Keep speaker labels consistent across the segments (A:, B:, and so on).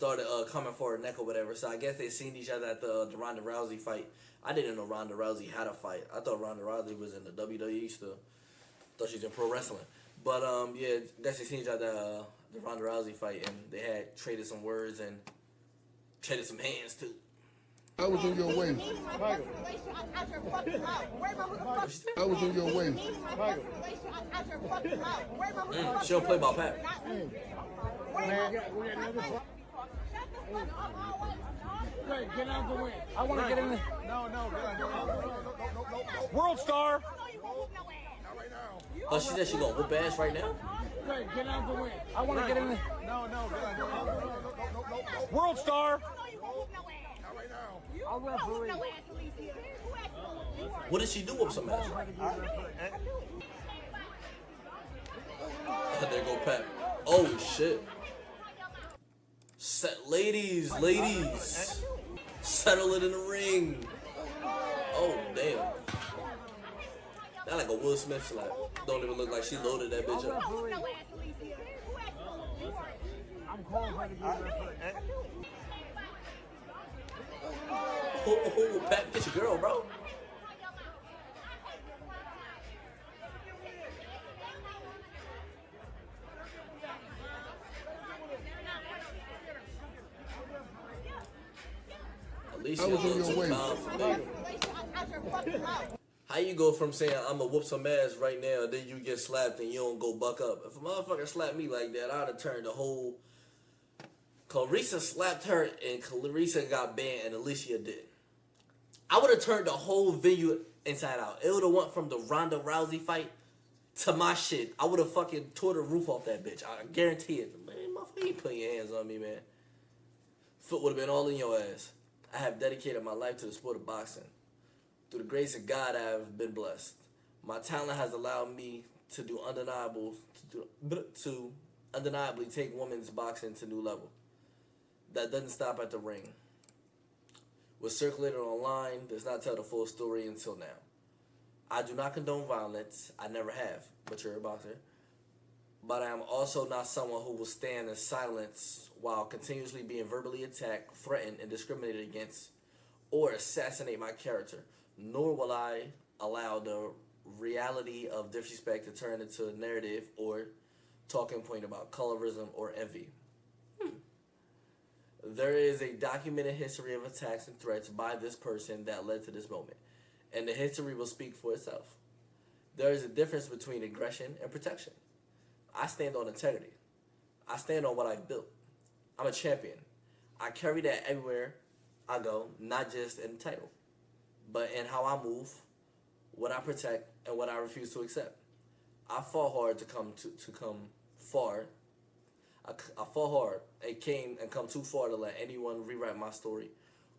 A: started coming for her neck or whatever. So I guess they seen each other at the Ronda Rousey fight. I didn't know Ronda Rousey had a fight. I thought Ronda Rousey was in the WWE still. Thought she's in pro wrestling. But yeah, I guess they seen each other at the Ronda Rousey fight, and they had traded some words and traded some hands too.
B: I was in your way. I was in your way.
A: She don't play about Pat.
C: Get out the way. I want to get in. No. World star.
A: Oh, she said she gonna whoop ass right now?
C: Get out the way. I want to get in. No. World star. I'll referee.
A: What did she do with some ass? There go Pat. Oh shit. Ladies. Settle it in the ring. Oh damn. That like a Will Smith slap. Don't even look like she loaded that bitch up.
C: I'm calling her to be referee.
A: Oh, Pat, get your girl, bro. Alycia looks too calm for me. How you go from saying I'ma whoop some ass right now, then you get slapped and you don't go buck up? If a motherfucker slapped me like that, I'd have turned the whole. Claressa slapped her and Claressa got banned and Alycia did. I would have turned the whole venue inside out. It would have went from the Ronda Rousey fight to my shit. I would have fucking tore the roof off that bitch. I guarantee it. Man, motherfucker, you ain't putting your hands on me, man. Foot would have been all in your ass. I have dedicated my life to the sport of boxing. Through the grace of God, I have been blessed. My talent has allowed me to do to undeniably take women's boxing to a new level. That doesn't stop at the ring. What's circulated online does not tell the full story until now. I do not condone violence. I never have, but you're a boxer. But I am also not someone who will stand in silence while continuously being verbally attacked, threatened, and discriminated against, or assassinate my character. Nor will I allow the reality of disrespect to turn into a narrative or talking point about colorism or envy. There is a documented history of attacks and threats by this person that led to this moment, and the history will speak for itself. There is a difference between aggression and protection. I stand on integrity. I stand on what I've built. I'm a champion. I carry that everywhere I go, not just in the title, but in how I move, what I protect, and what I refuse to accept. I fought hard to come far. I fought hard and came and come too far to let anyone rewrite my story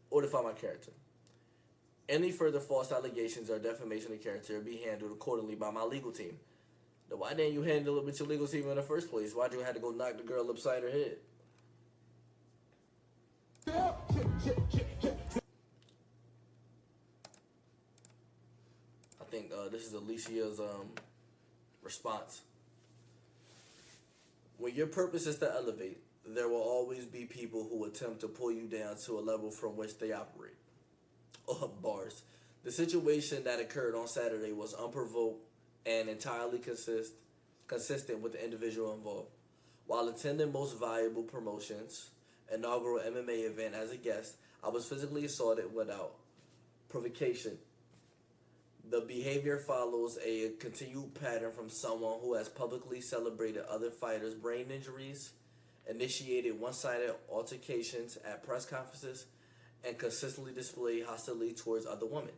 A: or define my character. Any further false allegations or defamation of character will be handled accordingly by my legal team. Now, why didn't you handle it with your legal team in the first place? Why'd you have to go knock the girl upside her head? I think this is Alicia's response. When your purpose is to elevate, there will always be people who attempt to pull you down to a level from which they operate. Bars. The situation that occurred on Saturday was unprovoked and entirely consistent with the individual involved. While attending Most Valuable Promotions' inaugural MMA event as a guest, I was physically assaulted without provocation. The behavior follows a continued pattern from someone who has publicly celebrated other fighters' brain injuries, initiated one-sided altercations at press conferences, and consistently displayed hostility towards other women.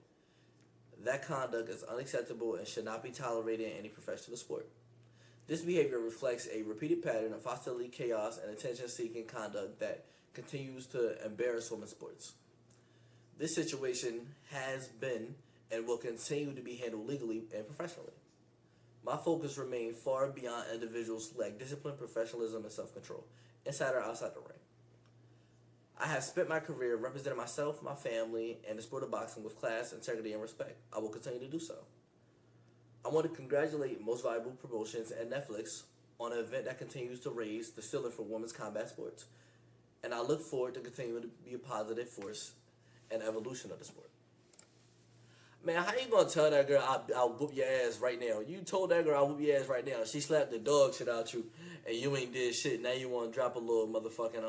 A: That conduct is unacceptable and should not be tolerated in any professional sport. This behavior reflects a repeated pattern of hostility, chaos, and attention-seeking conduct that continues to embarrass women's sports. This situation has been and will continue to be handled legally and professionally. My focus remains far beyond individuals who lack discipline, professionalism, and self-control, inside or outside the ring. I have spent my career representing myself, my family, and the sport of boxing with class, integrity, and respect. I will continue to do so. I want to congratulate Most Valuable Promotions and Netflix on an event that continues to raise the ceiling for women's combat sports. and I look forward to continuing to be a positive force and evolution of the sport. Man, how you gonna tell that girl I'll whoop your ass right now? You told that girl I'll whoop your ass right now. She slapped the dog shit out you, and you ain't did shit. Now you want to drop a little motherfucking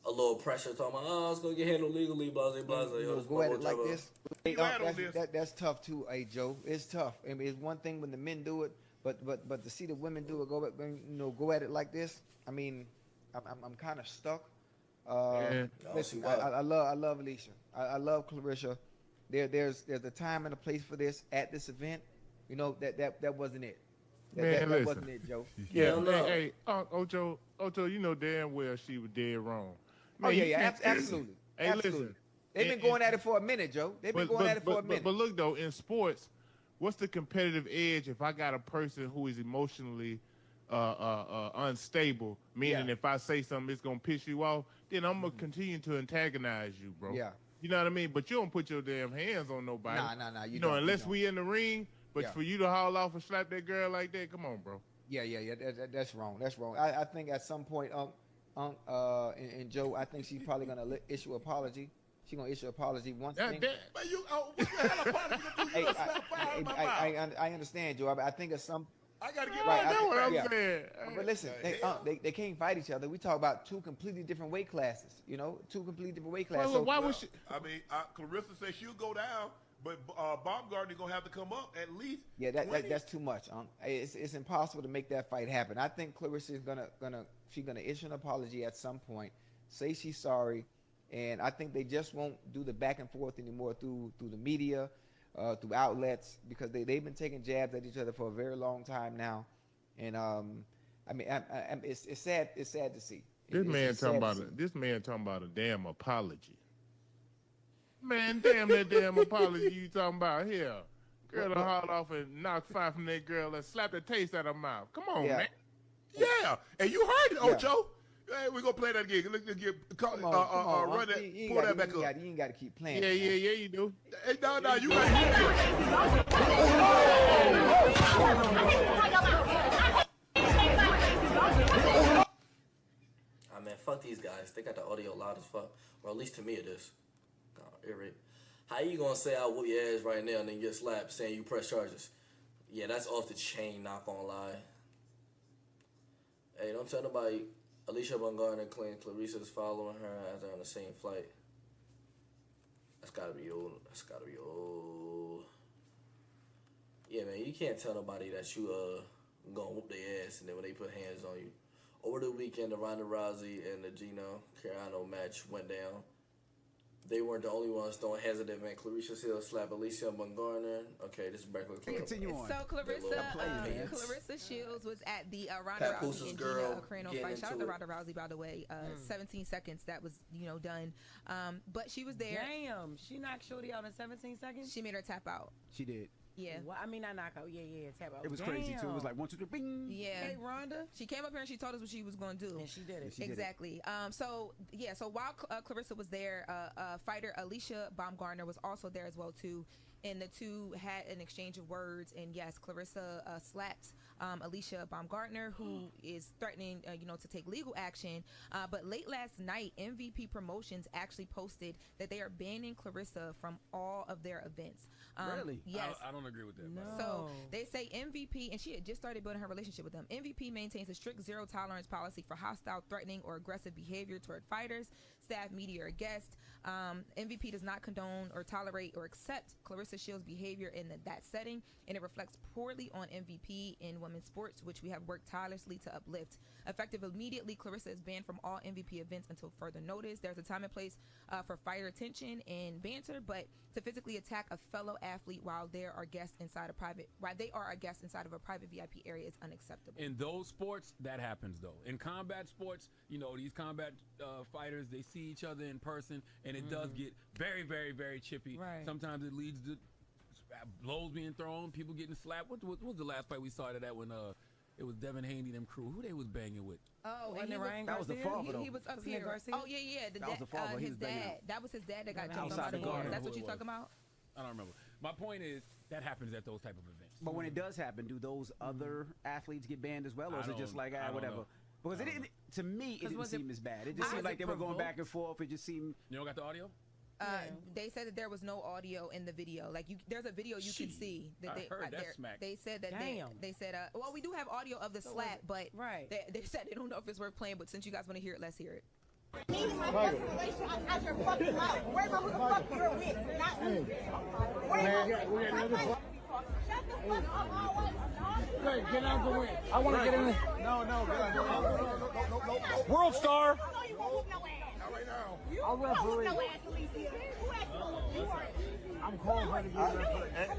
A: a little pressure talking about, oh, it's gonna get handled legally, blase blase.
D: Go at it like this. Hey,
E: this.
D: that's tough too, hey Joe. It's tough. I mean, it's one thing when the men do it, but to see the women do it, go at it like this. I mean, I'm kind of stuck. Listen, I love Alycia. I love Claressa. There's a time and a place for this at this event. You know that wasn't it. That wasn't it, Joe.
E: Yeah, hey, Ocho, you know damn well she was dead wrong. Man,
D: Absolutely.
E: Hey,
D: absolutely.
E: listen.
D: They've been going at it for a minute, Joe. They've been going at it for a minute.
E: But look though, in sports, what's the competitive edge if I got a person who is emotionally unstable? Meaning, if I say something, it's gonna piss you off. Then I'm gonna continue to antagonize you, bro.
D: Yeah.
E: You know what I mean? But you don't put your damn hands on nobody.
D: Nah.
E: You know, unless we in the ring. But for you to haul off and slap that girl like that, come on, bro.
D: Yeah. That's wrong. That's wrong. I think at some point, and Joe, I think she's probably gonna issue an apology. She's gonna issue an apology once.
E: What the hell apology
D: Hey, I understand, Joe. I think at some.
E: I gotta get right. That's what I'm saying.
D: But listen, they can't fight each other. We talk about two completely different weight classes. You know, two completely different weight classes.
E: Well, why would she?
F: I mean, Claressa says she'll go down, but Baumgardner gonna have to come up at least.
D: Yeah, that's too much. It's impossible to make that fight happen. I think Claressa is gonna issue an apology at some point, say she's sorry, and I think they just won't do the back and forth anymore through the media. Through outlets, because they've been taking jabs at each other for a very long time now, and I mean it's sad to see.
E: This man talking about a damn apology. Man, damn that damn apology you talking about here. Girl to haul off and knock five from that girl and slap the taste out of her mouth. Come on, man.
F: Yeah, and you heard it, Ocho. Hey, we're gonna play that again. Let's run that. Pull that back up.
D: You ain't got to keep playing.
E: Yeah, you do.
F: Hey, no, you got to hear
A: I mean, fuck these guys. They got the audio loud as fuck, or at least to me it is. Ear rape. How you gonna say I'll whoop your ass right now and then get slapped saying you press charges? Yeah, that's off the chain. Not gonna lie. Hey, don't tell nobody. Alycia Baumgardner claims Claressa is following her as they're on the same flight. That's gotta be old. Yeah, man, you can't tell nobody that you gonna whoop their ass and then when they put hands on you. Over the weekend, the Ronda Rousey and the Gina Carano match went down. They weren't the only ones throwing hands at the event. Claressa Hill slapped Alycia Baumgardner. Okay, this is regular.
G: Continue on. So Claressa Shields was at the Ronda Rousey and Gina Carano fight. Shout out to Ronda Rousey, by the way. 17 seconds. That was done. But she was there.
H: Damn, she knocked Shorty out in 17 seconds.
G: She made her tap out.
H: She did.
G: Yeah.
H: Well, I mean, not knockout. Yeah, tap out.
G: It
H: was
G: crazy
H: too.
G: It was
H: like 1, 2, 3, bing.
G: Yeah.
H: Hey, Rhonda.
G: She came up here and she told us what she was going to do.
H: And she did it.
G: Exactly. So while Claressa was there, fighter Alycia Baumgardner was also there as well too. And the two had an exchange of words. And yes, Claressa slapped Alycia Baumgardner, who is threatening, to take legal action. But late last night, MVP Promotions actually posted that they are banning Claressa from all of their events.
H: Really?
G: Yes.
I: I don't agree with that.
H: No.
G: So they say MVP, and she had just started building her relationship with them. MVP maintains a strict zero tolerance policy for hostile, threatening, or aggressive behavior toward fighters, staff, media, or guests. MVP does not condone or tolerate or accept Claressa Shields' behavior in that setting, and it reflects poorly on MVP in women's sports, which we have worked tirelessly to uplift. Effective immediately, Claressa is banned from all MVP events until further notice. There's a time and place for fighter attention and banter, but to physically attack a fellow athlete while they are a guest inside of a private VIP area is unacceptable.
I: In those sports, that happens though. In combat sports, these combat fighters, they see each other in person, and it does get very, very, very chippy.
H: Right.
I: Sometimes it leads to blows being thrown, people getting slapped. What was the last fight we saw that when it was Devin Haney, them crew? Who they was banging with?
G: Oh,
H: and
G: that
H: was the father.
G: He was up
H: Wasn't
G: here.
H: it Garcia?
G: Oh yeah.
H: That was the father.
G: His dad. That was his dad that got jumped
H: outside
G: out
H: the
G: of
H: guard.
G: hands. That's
I: Who
G: what
I: it
G: you
I: was.
G: talking about?
I: I don't remember. My point is that happens at those type of events.
H: But when it does happen, do those other athletes get banned as well, or is it just like whatever?
I: Know.
H: Because
J: to me, it didn't seem as bad. It just seemed like they were going back and forth. It just seemed.
I: You don't got the audio?
G: They said that there was no audio in the video. Like there's a video you can see. That
I: I heard that smack.
G: They said that they said, well, we do have audio of the slap, but they said they don't know if it's worth playing. But since you guys want to hear it, let's hear it.
K: Meaning my best relation, I should fuck him out. Worry about who the fuck you're with, not me. Shut the fuck up always.
C: Hey, get out the way. I want to get in this.
F: No, no.
C: World star.
K: I know you won't whoop no ass.
F: Not right now.
K: You won't whoop no ass, Alycia. Who asked you to whoop you are?
C: I'm calling her to get in there.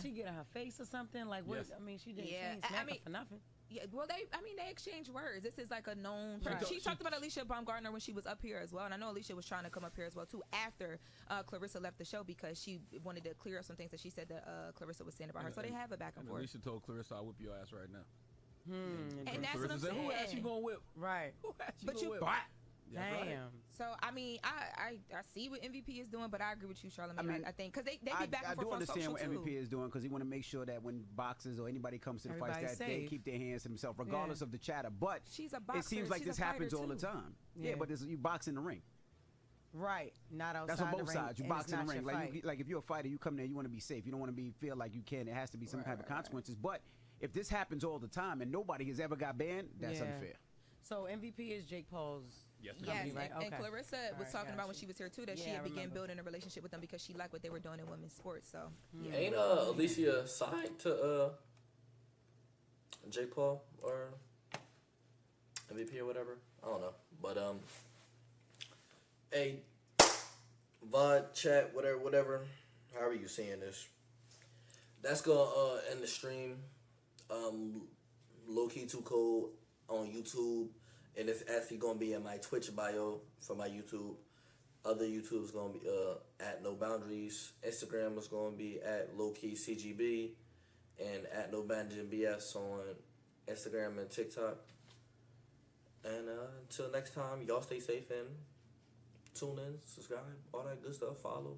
H: She get in her face or something? Like what?
I: Yes.
H: I mean, she didn't. She ain't smack her for nothing.
G: Yeah, well, they exchange words. This is like a known.
H: Right.
G: She talked about Alycia Baumgardner when she was up here as well, and I know Alycia was trying to come up here as well too after Claressa left the show because she wanted to clear up some things that she said that Claressa was saying about her. So they have a back and forth.
I: Alycia told Claressa, "I'll whip your ass right now."
G: And that's what I'm
I: said,
G: saying.
I: "Who asked you gonna whip?
H: Right.
I: Who asked you
G: But
I: gonna
G: you-
I: whip?" That's
H: Damn.
I: right.
G: So I mean, I see what MVP is doing, but I agree with you, Charlamagne. I think because they be back
J: I
G: and
J: do
G: forth on
J: understand
G: social
J: what
G: too.
J: MVP is doing because he want to make sure that when boxers or anybody comes to the fights
H: Everybody's
J: that they
H: safe.
J: keep their hands to themselves, regardless of the chatter. But
G: She's a boxer.
J: it seems like
G: She's
J: this
G: a fighter,
J: happens all the
G: too.
J: time.
H: Yeah.
J: Yeah, but you box in the ring.
H: Right. Not outside
J: That's on
H: the
J: both
H: ring,
J: sides. You
H: and
J: box
H: it's
J: in the
H: not
J: ring.
H: your fight.
J: Like if you're a fighter, you come there, you want to be safe. You don't want to feel like you can. It has to be some type of consequences. But if this happens all the time and nobody has ever got banned, that's unfair.
H: So MVP is Jake Paul's.
G: Yes,
H: company, right?
G: and Claressa was talking about when she was here too that she
H: Yeah, I
G: had began
H: remember.
G: building a relationship with them because she liked what they were doing in women's sports. So yeah.
A: Ain't Alycia signed to Jake Paul or MVP or whatever? I don't know. But hey, VOD, chat, whatever, however you seeing this. That's gonna end the stream. LowKeyTooCold on YouTube. And it's actually going to be in my Twitch bio for my YouTube. Other YouTube is going to be at No Boundaries. Instagram is going to be at LowKeyCGB. And at No Boundaries BS on Instagram and TikTok. And until next time, y'all stay safe and tune in, subscribe, all that good stuff, follow.